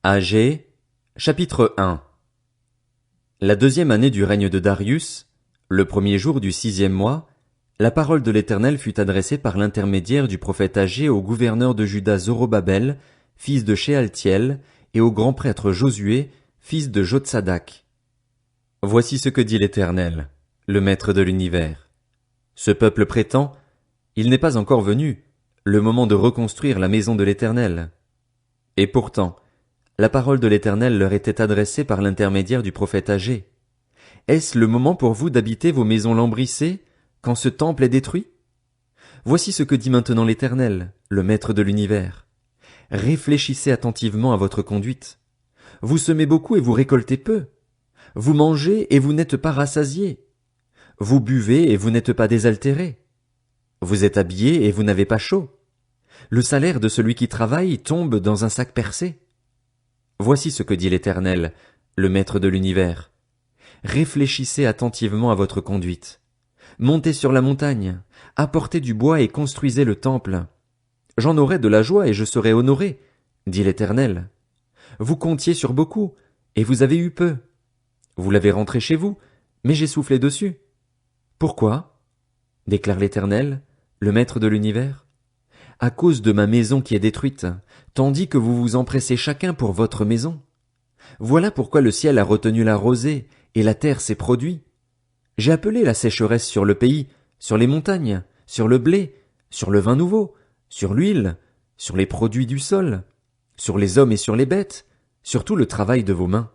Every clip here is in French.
Agé, chapitre 1. La deuxième année du règne de Darius, le premier jour du 6e mois, la parole de l'Éternel fut adressée par l'intermédiaire du prophète Agé au gouverneur de Juda Zorobabel, fils de Shealtiel, et au grand prêtre Josué, fils de Jotsadak. Voici ce que dit l'Éternel, le Maître de l'univers. Ce peuple prétend, il n'est pas encore venu, le moment de reconstruire la maison de l'Éternel. Et pourtant, la parole de l'Éternel leur était adressée par l'intermédiaire du prophète Agé. Est-ce le moment pour vous d'habiter vos maisons lambrissées, quand ce temple est détruit? Voici ce que dit maintenant l'Éternel, le Maître de l'univers. Réfléchissez attentivement à votre conduite. Vous semez beaucoup et vous récoltez peu. Vous mangez et vous n'êtes pas rassasiés. Vous buvez et vous n'êtes pas désaltérés. Vous êtes habillés et vous n'avez pas chaud. Le salaire de celui qui travaille tombe dans un sac percé. Voici ce que dit l'Éternel, le Maître de l'univers. Réfléchissez attentivement à votre conduite. Montez sur la montagne, apportez du bois et construisez le temple. J'en aurai de la joie et je serai honoré, dit l'Éternel. Vous comptiez sur beaucoup, et vous avez eu peu. Vous l'avez rentré chez vous, mais j'ai soufflé dessus. Pourquoi? Déclare l'Éternel, le Maître de l'univers. À cause de ma maison qui est détruite, tandis que vous vous empressez chacun pour votre maison. Voilà pourquoi le ciel a retenu la rosée, et la terre ses produits. J'ai appelé la sécheresse sur le pays, sur les montagnes, sur le blé, sur le vin nouveau, sur l'huile, sur les produits du sol, sur les hommes et sur les bêtes, sur tout le travail de vos mains.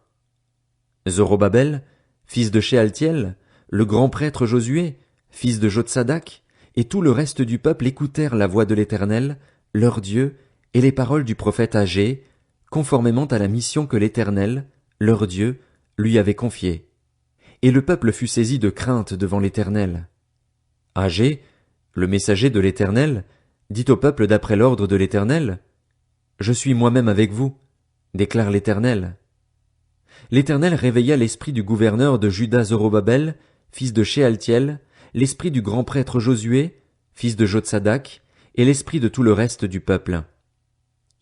Zorobabel, fils de Shealtiel, le grand prêtre Josué, fils de Jotsadak, et tout le reste du peuple écoutèrent la voix de l'Éternel, leur Dieu, et les paroles du prophète Agé, conformément à la mission que l'Éternel, leur Dieu, lui avait confiée. Et le peuple fut saisi de crainte devant l'Éternel. Agé, le messager de l'Éternel, dit au peuple d'après l'ordre de l'Éternel, « Je suis moi-même avec vous, déclare l'Éternel. » L'Éternel réveilla l'esprit du gouverneur de Juda Zorobabel, fils de Shealtiel, l'esprit du grand prêtre Josué, fils de Jotsadak, et l'esprit de tout le reste du peuple.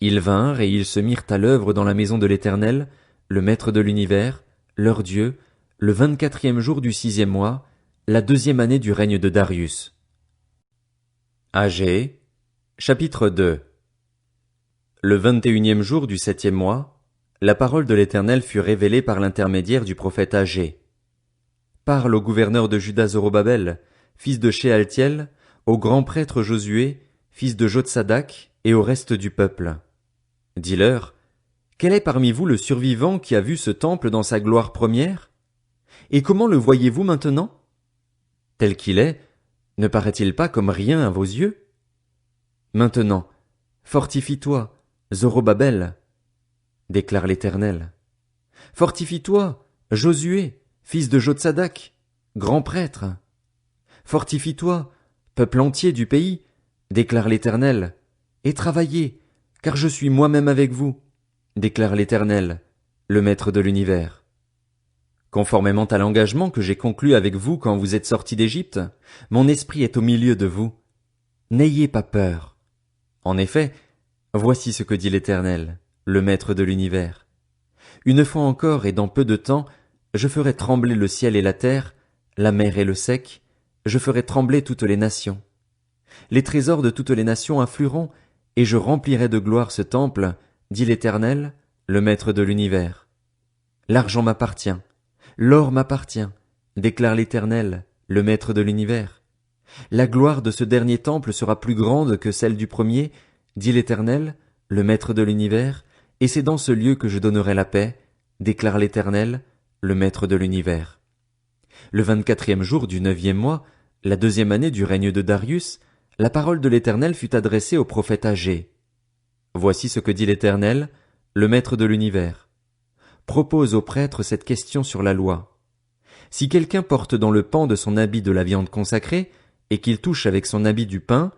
Ils vinrent et ils se mirent à l'œuvre dans la maison de l'Éternel, le Maître de l'univers, leur Dieu, le 24e jour du 6e mois, la deuxième année du règne de Darius. Agé, chapitre 2. Le 21e jour du 7e mois, la parole de l'Éternel fut révélée par l'intermédiaire du prophète Agé. Parle au gouverneur de Juda Zorobabel, fils de Shealtiel, au grand prêtre Josué, fils de Jotsadak, et au reste du peuple. Dis-leur, quel est parmi vous le survivant qui a vu ce temple dans sa gloire première? Et comment le voyez-vous maintenant? Tel qu'il est, ne paraît-il pas comme rien à vos yeux? Maintenant, fortifie-toi, Zorobabel, déclare l'Éternel. Fortifie-toi, Josué, fils de Jotsadak, grand prêtre. Fortifie-toi, peuple entier du pays, déclare l'Éternel, et travaillez, car je suis moi-même avec vous, déclare l'Éternel, le Maître de l'univers. Conformément à l'engagement que j'ai conclu avec vous quand vous êtes sortis d'Égypte, mon esprit est au milieu de vous. N'ayez pas peur. En effet, voici ce que dit l'Éternel, le Maître de l'univers. Une fois encore et dans peu de temps, je ferai trembler le ciel et la terre, la mer et le sec, je ferai trembler toutes les nations. Les trésors de toutes les nations afflueront, et je remplirai de gloire ce temple, dit l'Éternel, le Maître de l'univers. L'argent m'appartient, l'or m'appartient, déclare l'Éternel, le Maître de l'univers. La gloire de ce dernier temple sera plus grande que celle du premier, dit l'Éternel, le Maître de l'univers, et c'est dans ce lieu que je donnerai la paix, déclare l'Éternel, le Maître de l'univers. Le 24e jour du 9e mois, la deuxième année du règne de Darius, la parole de l'Éternel fut adressée au prophète Agé. Voici ce que dit l'Éternel, le Maître de l'univers. Propose au prêtre cette question sur la loi. Si quelqu'un porte dans le pan de son habit de la viande consacrée, et qu'il touche avec son habit du pain,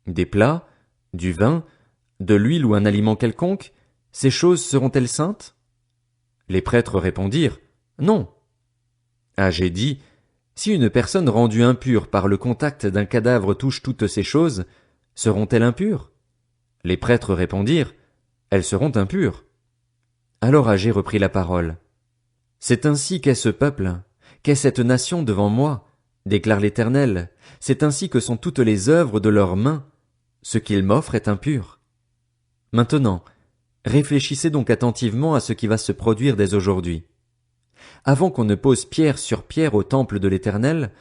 des plats, du vin, de l'huile ou un aliment quelconque, ces choses seront-elles saintes? Les prêtres répondirent, non. Agé dit, si une personne rendue impure par le contact d'un cadavre touche toutes ces choses, seront-elles impures? Les prêtres répondirent, elles seront impures. Alors Agé reprit la parole. C'est ainsi qu'est ce peuple, qu'est cette nation devant moi, déclare l'Éternel. C'est ainsi que sont toutes les œuvres de leurs mains. Ce qu'ils m'offrent est impur. Maintenant, réfléchissez donc attentivement à ce qui va se produire dès aujourd'hui. Avant qu'on ne pose pierre sur pierre au temple de l'Éternel,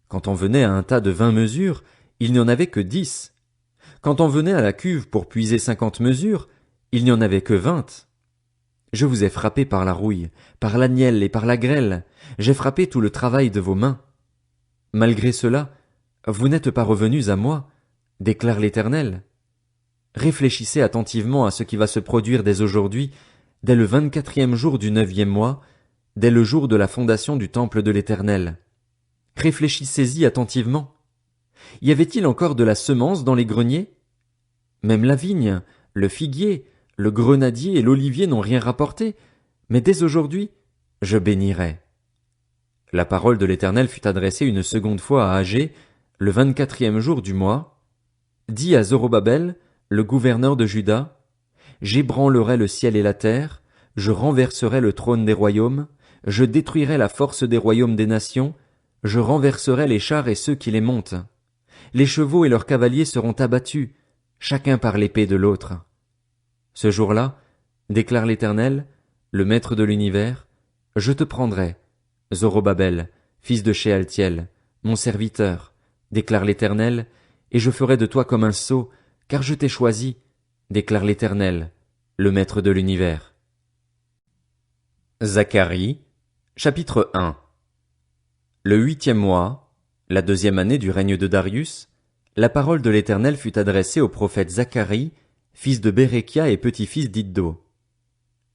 quand on venait à un tas de 20 mesures, il n'y en avait que 10. Quand on venait à la cuve pour puiser 50 mesures, il n'y en avait que 20. Je vous ai frappé par la rouille, par l'agnelle et par la grêle, j'ai frappé tout le travail de vos mains. Malgré cela, vous n'êtes pas revenus à moi, déclare l'Éternel. Réfléchissez attentivement à ce qui va se produire dès aujourd'hui, dès le 24e jour du 9e mois, dès le jour de la fondation du temple de l'Éternel. Réfléchissez-y attentivement. Y avait-il encore de la semence dans les greniers? Même la vigne, le figuier, le grenadier et l'olivier n'ont rien rapporté, mais dès aujourd'hui, je bénirai. La parole de l'Éternel fut adressée une seconde fois à Agé, le 24e jour du mois. Dis à Zorobabel, le gouverneur de Juda, j'ébranlerai le ciel et la terre, je renverserai le trône des royaumes, je détruirai la force des royaumes des nations, je renverserai les chars et ceux qui les montent. Les chevaux et leurs cavaliers seront abattus, chacun par l'épée de l'autre. Ce jour-là, déclare l'Éternel, le Maître de l'univers, je te prendrai, Zorobabel, fils de Shealtiel, mon serviteur, déclare l'Éternel, et je ferai de toi comme un sceau, car je t'ai choisi, déclare l'Éternel, le Maître de l'univers. Zacharie, chapitre 1. Le 8e mois, la 2e année du règne de Darius, la parole de l'Éternel fut adressée au prophète Zacharie, fils de Béréchia et petit-fils d'Iddo.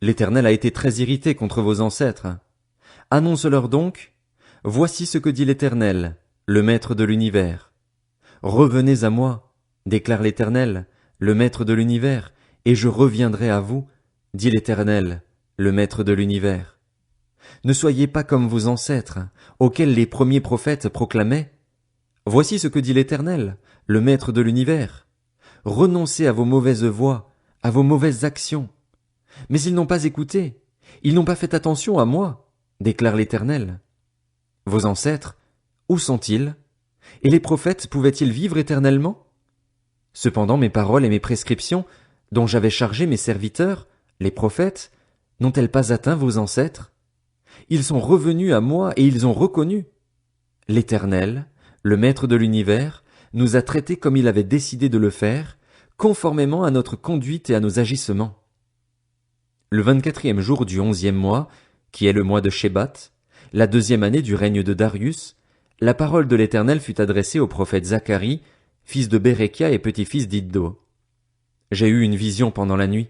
L'Éternel a été très irrité contre vos ancêtres. Annonce-leur donc, voici ce que dit l'Éternel, le Maître de l'univers. Revenez à moi, déclare l'Éternel, le Maître de l'univers, et je reviendrai à vous, dit l'Éternel, le Maître de l'univers. Ne soyez pas comme vos ancêtres, auxquels les premiers prophètes proclamaient. Voici ce que dit l'Éternel, le Maître de l'univers. Renoncez à vos mauvaises voies, à vos mauvaises actions. Mais ils n'ont pas écouté, ils n'ont pas fait attention à moi, déclare l'Éternel. Vos ancêtres, où sont-ils? Et les prophètes pouvaient-ils vivre éternellement? Cependant mes paroles et mes prescriptions, dont j'avais chargé mes serviteurs, les prophètes, n'ont-elles pas atteint vos ancêtres? Ils sont revenus à moi et ils ont reconnu. L'Éternel, le Maître de l'univers, nous a traités comme il avait décidé de le faire, conformément à notre conduite et à nos agissements. Le 24e jour du 11e mois, qui est le mois de Shebat, la 2e année du règne de Darius, la parole de l'Éternel fut adressée au prophète Zacharie, fils de Béréchia et petit-fils d'Iddo. J'ai eu une vision pendant la nuit.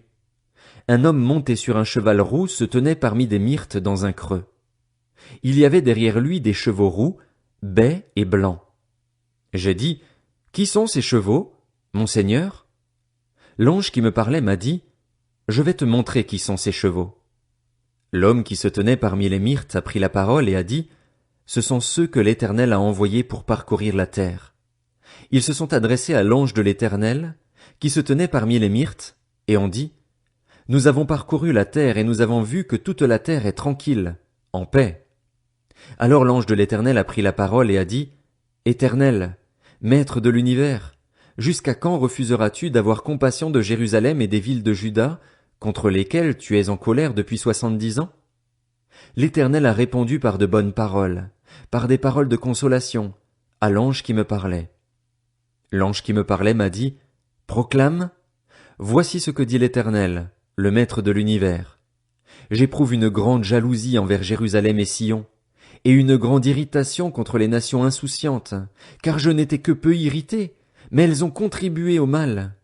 Un homme monté sur un cheval roux se tenait parmi des myrtes dans un creux. Il y avait derrière lui des chevaux roux, bais et blancs. J'ai dit, qui sont ces chevaux, mon Seigneur? L'ange qui me parlait m'a dit, je vais te montrer qui sont ces chevaux. L'homme qui se tenait parmi les myrtes a pris la parole et a dit, ce sont ceux que l'Éternel a envoyés pour parcourir la terre. Ils se sont adressés à l'ange de l'Éternel, qui se tenait parmi les myrtes, et ont dit, nous avons parcouru la terre et nous avons vu que toute la terre est tranquille, en paix. Alors l'ange de l'Éternel a pris la parole et a dit, Éternel, Maître de l'univers, jusqu'à quand refuseras-tu d'avoir compassion de Jérusalem et des villes de Juda, contre lesquelles tu es en colère depuis 70 ans? L'Éternel a répondu par de bonnes paroles, par des paroles de consolation, à l'ange qui me parlait. L'ange qui me parlait m'a dit, proclame, voici ce que dit l'Éternel, le Maître de l'univers. J'éprouve une grande jalousie envers Jérusalem et Sion, et une grande irritation contre les nations insouciantes, car je n'étais que peu irrité, mais elles ont contribué au mal.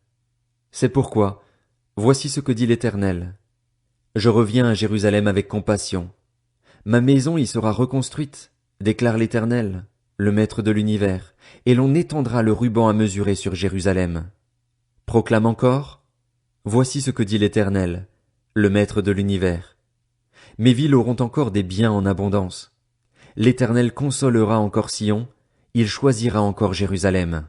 C'est pourquoi, voici ce que dit l'Éternel. Je reviens à Jérusalem avec compassion. Ma maison y sera reconstruite, déclare l'Éternel, le Maître de l'univers, et l'on étendra le ruban à mesurer sur Jérusalem. Proclame encore, voici ce que dit l'Éternel, le Maître de l'univers. Mes villes auront encore des biens en abondance. L'Éternel consolera encore Sion, il choisira encore Jérusalem.